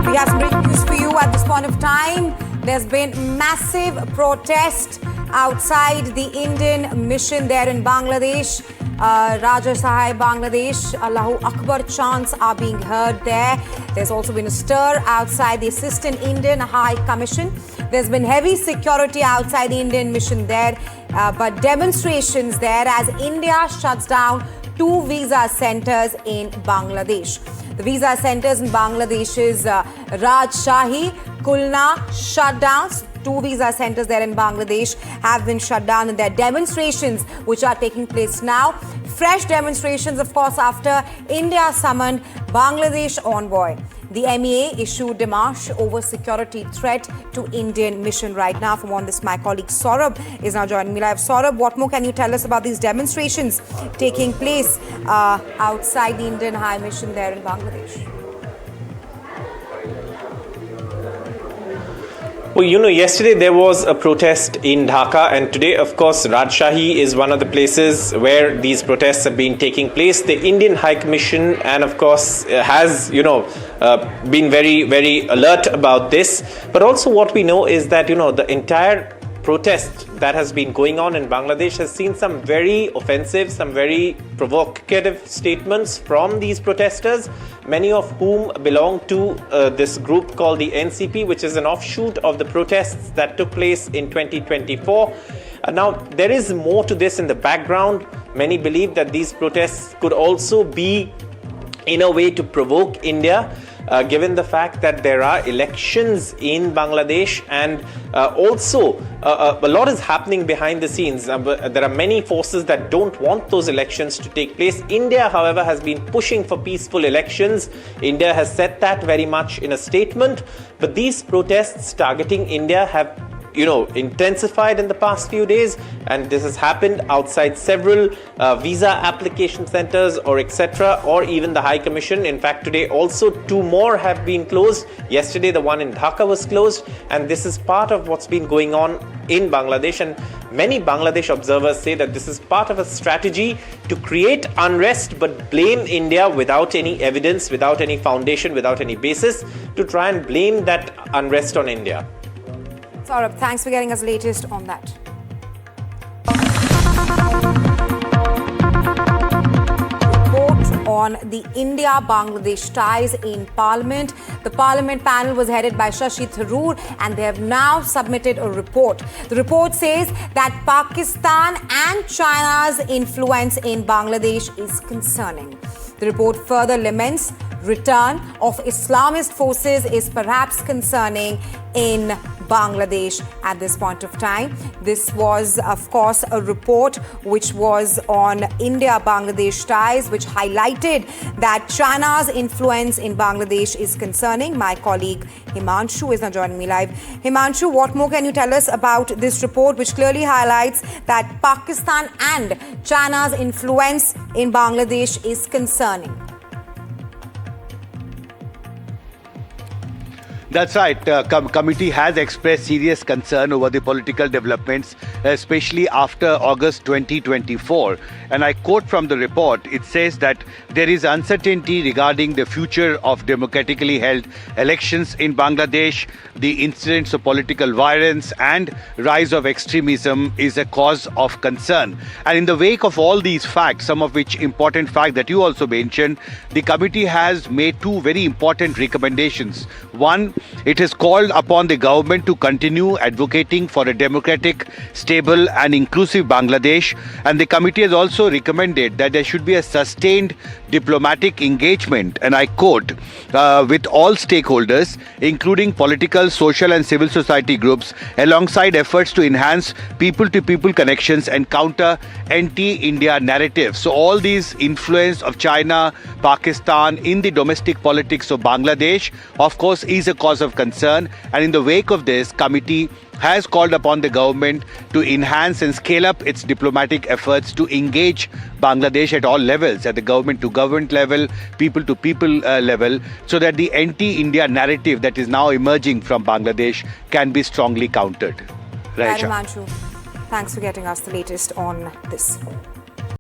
We have some breaking news for you at this point of time. There's been massive protest outside the Indian mission there in Bangladesh. Rajshahi, Bangladesh, Allahu Akbar chants are being heard there. There's also been a stir outside the Assistant Indian High Commission. There's been heavy security outside the Indian mission there, but demonstrations there as India shuts down 2 visa centers in Bangladesh. The visa centers in Bangladesh's Rajshahi, Khulna shut down. 2 visa centers there in Bangladesh have been shut down, and there are demonstrations which are taking place now. Fresh demonstrations, of course, after India summoned Bangladesh envoy. The MEA issued demarche over security threat to Indian mission right now. From on this, my colleague Saurabh is now joining me live. Saurabh, what more can you tell us about these demonstrations taking place outside the Indian High Mission there in Bangladesh? Well, yesterday there was a protest in Dhaka, and today, of course, Rajshahi is one of the places where these protests have been taking place. The Indian High Commission, and of course, has, been very, very alert about this. But also what we know is that, the entire protest that has been going on in Bangladesh has seen some very offensive, some very provocative statements from these protesters, many of whom belong to this group called the NCP, which is an offshoot of the protests that took place in 2024. Now, there is more to this in the background. Many believe that these protests could also be in a way to provoke India, given the fact that there are elections in Bangladesh, and also a lot is happening behind the scenes. There are many forces that don't want those elections to take place. India, however, has been pushing for peaceful elections. India has said that very much in a statement, but these protests targeting India have intensified in the past few days, and this has happened outside several visa application centers or etc., or even the High Commission. In fact, today also 2 more have been closed. Yesterday the one in Dhaka was closed, and this is part of what's been going on in Bangladesh. And many Bangladesh observers say that this is part of a strategy to create unrest but blame India without any evidence, without any foundation, without any basis, to try and blame that unrest on India. Saurabh, thanks for getting us the latest on that. Report on the India-Bangladesh ties in Parliament. The Parliament panel was headed by Shashi Tharoor, and they have now submitted a report. The report says that Pakistan and China's influence in Bangladesh is concerning. The report further laments return of Islamist forces is perhaps concerning in Bangladesh at this point of time. This was, of course, a report which was on India-Bangladesh ties, which highlighted that China's influence in Bangladesh is concerning. My colleague Himanshu is now joining me live. Himanshu, what more can you tell us about this report, which clearly highlights that Pakistan and China's influence in Bangladesh is concerning? That's right. Committee has expressed serious concern over the political developments, especially after August 2024. And I quote from the report, it says that there is uncertainty regarding the future of democratically held elections in Bangladesh. The incidents of political violence and rise of extremism is a cause of concern. And in the wake of all these facts, some of which important fact that you also mentioned, the committee has made 2 very important recommendations. One, it has called upon the government to continue advocating for a democratic, stable and inclusive Bangladesh. And the committee has also recommended that there should be a sustained diplomatic engagement, and I quote, with all stakeholders, including political, social and civil society groups, alongside efforts to enhance people-to-people connections and counter anti-India narratives. So all these influence of China, Pakistan in the domestic politics of Bangladesh, of course, is a cause of concern. And in the wake of this, committee has called upon the government to enhance and scale up its diplomatic efforts to engage Bangladesh at all levels, at the government-to-government level, people-to-people level, so that the anti-India narrative that is now emerging from Bangladesh can be strongly countered. Himanshu, thanks for getting us the latest on this.